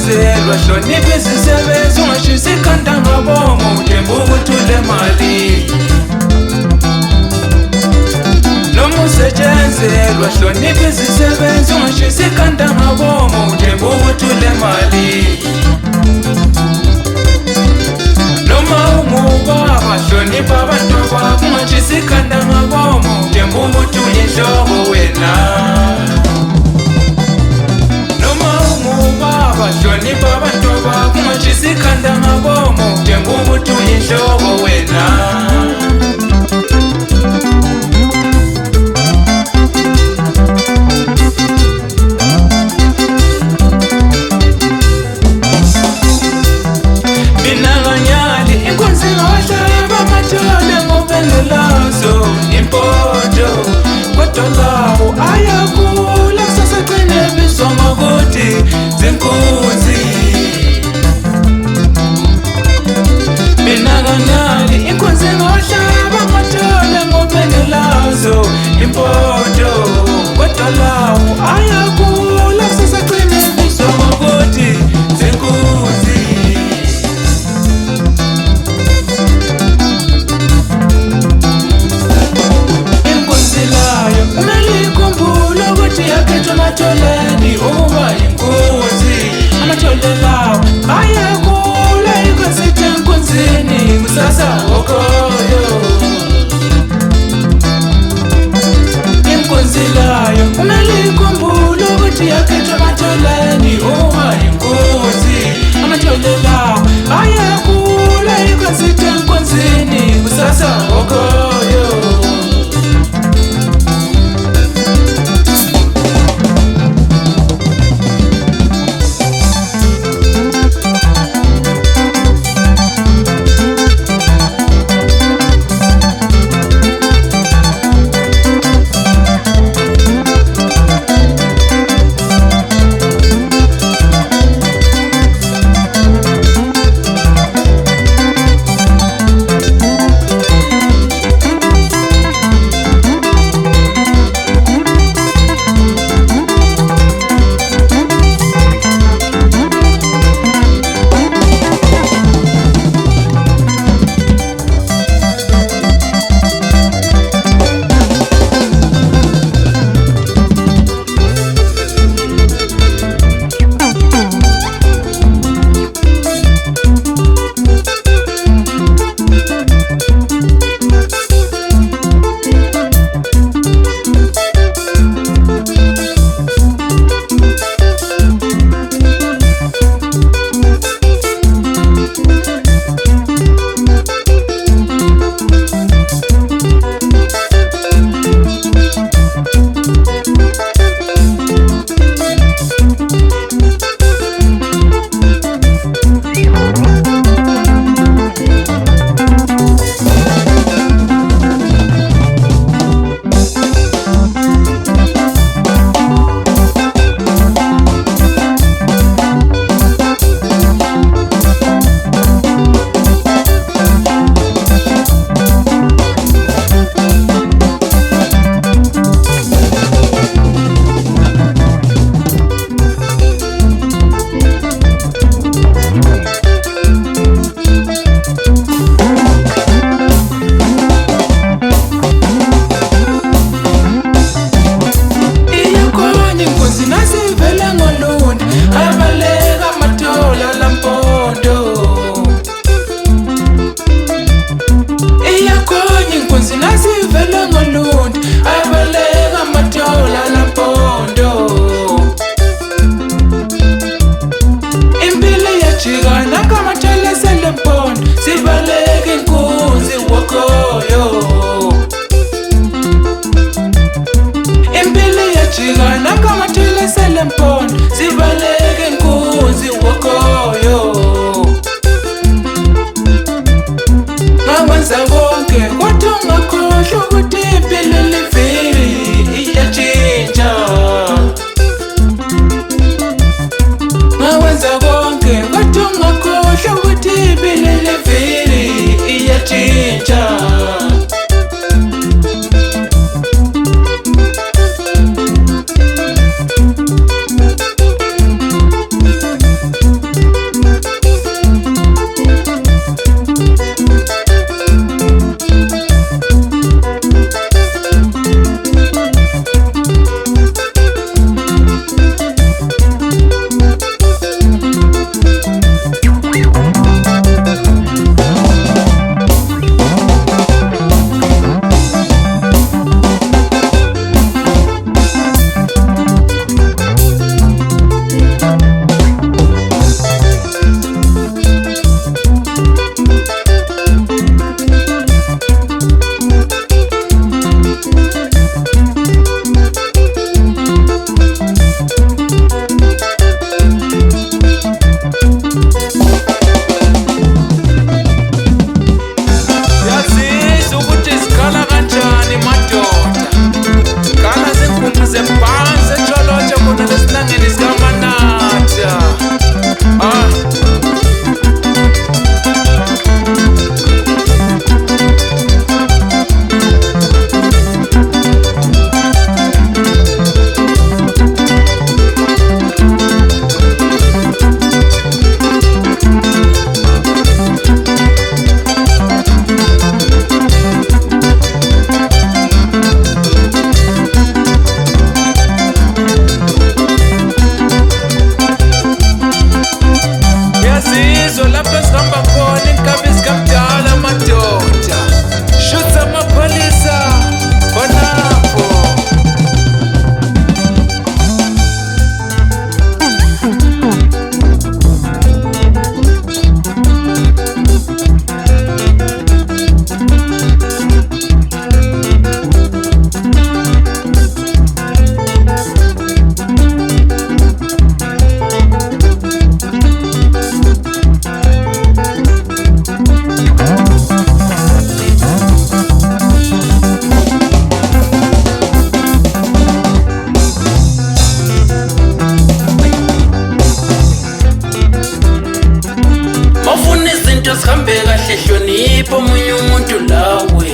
uyachezelwa hlonipha izisebenzi ungashisi ikhanda ngabomo uthemba ukuthi ulemali noma usetshenzelwa hlonipha izisebenzi ungashisi ikhanda ngabomo uthemba ukuthi ulemali noma ungubaba hlonipha abantu bakho ungashisi ikhanda ngabomo uthemba ukuthi uyinhloko wena hlonipha abantu bakho ungashisi ikhanda ngabomo uthemba ukuthi uyinhloko wena mina kanyali inkunzi ngawahlaba amathole ngobenelazo impoto kodwa lawo ayakhula kusasa gcine ebizwa ngokuthi zinkunzi mina kanyali inkunzi ngawahlaba amathole ngobenelazo impoto kodwa lawo ayakhula kusasa gcine ebizwa ngokuthi zinkunzi amatholeni uba yinkunzi amathole lawo ayakhula ikwesithi enkunzini kusasa okhoyo inkunzi layo kumele ikhumbule ukuthi yakhethwa amatholeni uba yinkunzi amathole lawo ayakhula ikwesithi enkunzini kusasa okhoyo sihambe kahle hlonipha omunye umuntu lawe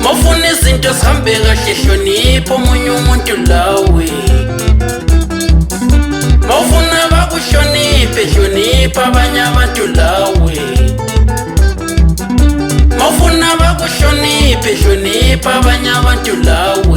mawufuna izinto sihambe kahle hlonipha omunye umuntu lawe mawufuna bakuhloniphe hlonipha abanye abantu lawe mawufuna bakuhloniphe hlonipha abanye abantu lawe